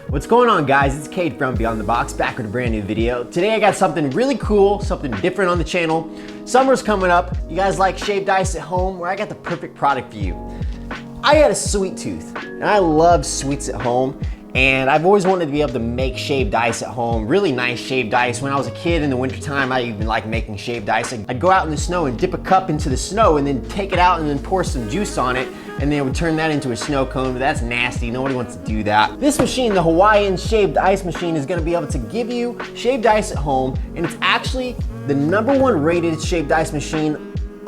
What's going on, guys? It's Cade from Beyond the Box, back with a brand new video. Today I got something really cool, something different on the channel. Summer's coming up. You guys like shaved ice at home? Well, I got the perfect product for you. I had a sweet tooth, and I love sweets at home. And I've always wanted to be able to make shaved ice at home, really nice shaved ice. When I was a kid in the wintertime, I even liked making shaved ice. I'd go out in the snow and dip a cup into the snow and then take it out and then pour some juice on it, and then it would turn that into a snow cone, but that's nasty. Nobody wants to do that. This machine, the Hawaiian Shaved Ice Machine, is gonna be able to give you shaved ice at home, and it's actually the #1 rated shaved ice machine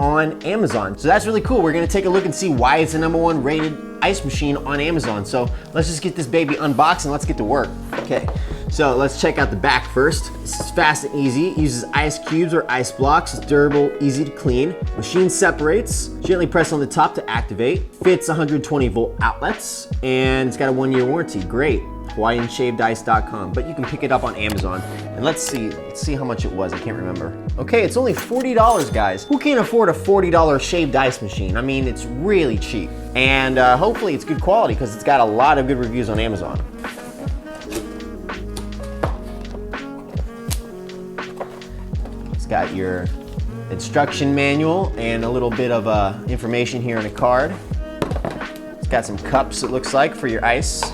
on Amazon. So that's really cool. We're gonna take a look and see why it's the #1 rated ice machine on Amazon. So let's just get this baby unboxed and let's get to work. Okay, so let's check out the back first. This is fast and easy. It uses ice cubes or ice blocks. It's durable, easy to clean. Machine separates. Gently press on the top to activate. Fits 120 volt outlets, and it's got a 1-year warranty. Great. HawaiianshavedIce.com, but you can pick it up on Amazon. And let's see how much it was. I can't remember. Okay, it's only $40, guys. Who can't afford a $40 shaved ice machine? I mean, it's really cheap. And hopefully it's good quality because it's got a lot of good reviews on Amazon. It's got your instruction manual and a little bit of information here on a card. It's got some cups, it looks like, for your ice.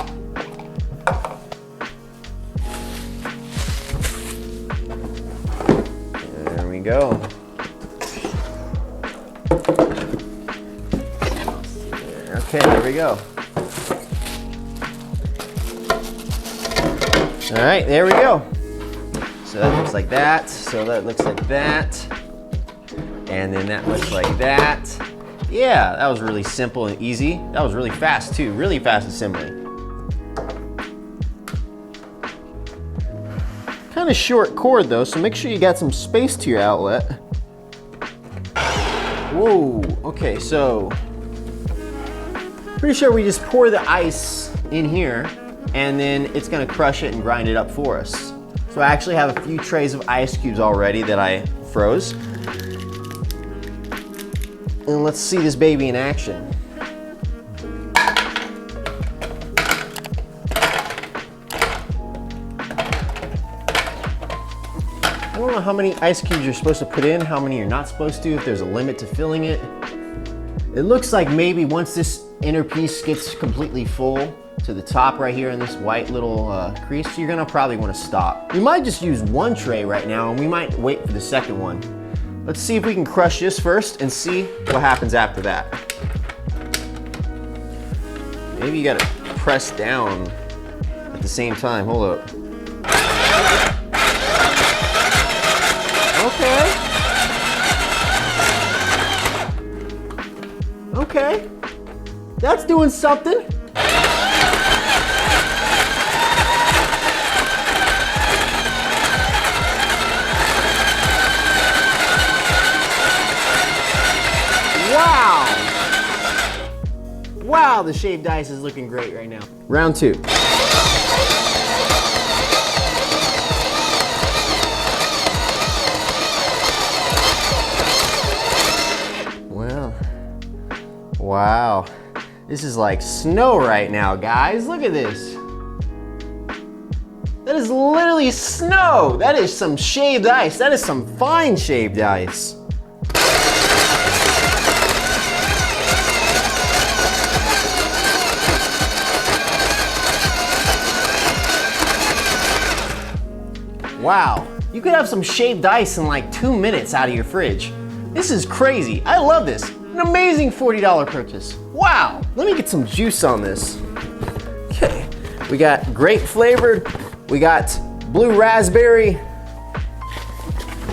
Go. Okay, there we go. All right, there we go. So that looks like that. So that looks like that. And then that looks like that. Yeah, that was really simple and easy. That was really fast too, really fast assembly. Kind of short cord though, so make sure you got some space to your outlet. Whoa, okay, so pretty sure we just pour the ice in here and then it's gonna crush it and grind it up for us. So I actually have a few trays of ice cubes already that I froze. And let's see this baby in action. I don't know how many ice cubes you're supposed to put in, how many you're not supposed to, if there's a limit to filling it. It looks like maybe once this inner piece gets completely full to the top right here in this white little crease, you're gonna probably wanna stop. We might just use one tray right now and we might wait for the second one. Let's see if we can crush this first and see what happens after that. Maybe you gotta press down at the same time, hold up. Okay. Okay. That's doing something. Wow. Wow, the shaved ice is looking great right now. Round 2. Wow, this is like snow right now, guys. Look at this. That is literally snow. That is some shaved ice. That is some fine shaved ice. Wow, you could have some shaved ice in like 2 minutes out of your fridge. This is crazy. I love this. An amazing $40 purchase. Wow. Let me get some juice on this. Okay. We got grape flavored, we got blue raspberry,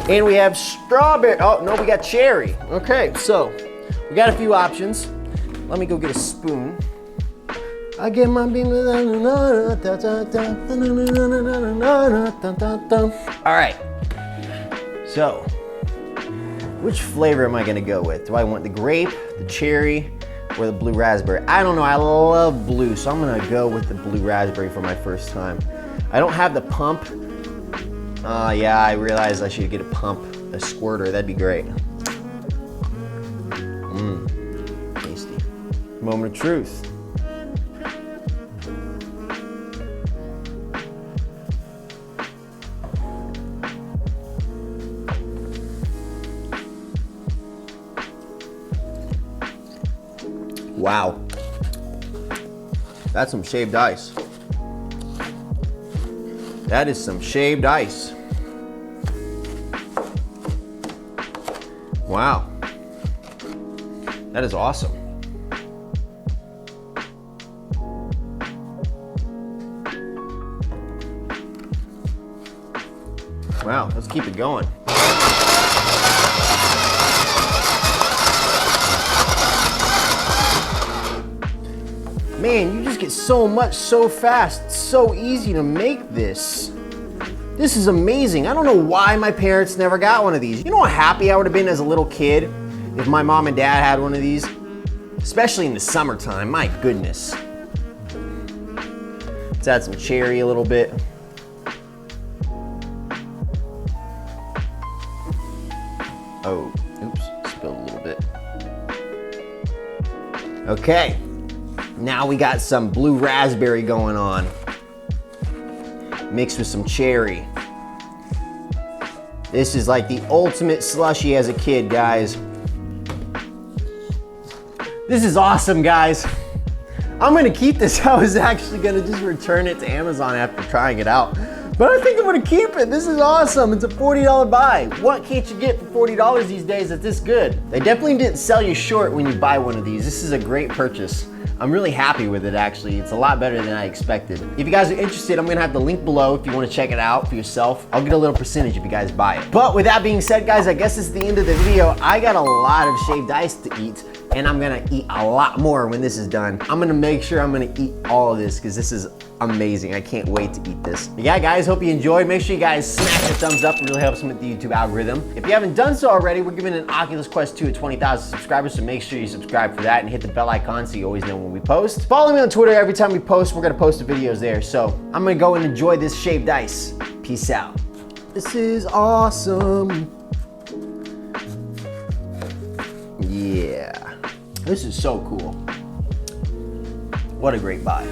and we have strawberry. Oh, no, we got cherry. Okay, so we got a few options. Let me go get a spoon. I get my bean. All right. So, which flavor am I gonna go with? Do I want the grape, the cherry, or the blue raspberry? I don't know, I love blue, so I'm gonna go with the blue raspberry for my first time. I don't have the pump. Yeah, I realized I should get a pump, a squirter, that'd be great. Tasty. Moment of truth. Wow. That's some shaved ice. That is some shaved ice. Wow. That is awesome. Wow, let's keep it going. Man, you just get so much so fast. It's so easy to make this. This is amazing. I don't know why my parents never got one of these. You know how happy I would have been as a little kid if my mom and dad had one of these? Especially in the summertime, my goodness. Let's add some cherry a little bit. Oh, oops, spilled a little bit. Okay, now we got some blue raspberry going on, mixed with some cherry. This is like the ultimate slushie as a kid, guys. This is awesome, guys. I'm gonna keep this. I was actually gonna just return it to Amazon after trying it out. But I think I'm gonna keep it. This is awesome. It's a $40 buy. What can't you get for $40 these days that's this good? They definitely didn't sell you short when you buy one of these. This is a great purchase. I'm really happy with it, actually. It's a lot better than I expected. If you guys are interested, I'm gonna have the link below if you wanna check it out for yourself. I'll get a little percentage if you guys buy it. But with that being said, guys, I guess it's the end of the video. I got a lot of shaved ice to eat, and I'm gonna eat a lot more when this is done. I'm gonna make sure I'm gonna eat all of this because this is amazing. I can't wait to eat this. But yeah, guys, hope you enjoyed. Make sure you guys smash the thumbs up. It really helps me with the YouTube algorithm. If you haven't done so already, we're giving an Oculus Quest 2 at 20,000 subscribers, so make sure you subscribe for that and hit the bell icon so you always know when we post. Follow me on Twitter. Every time we post, we're gonna post the videos there. So I'm gonna go and enjoy this shaved ice. Peace out. This is awesome. Yeah. This is so cool. What a great buy.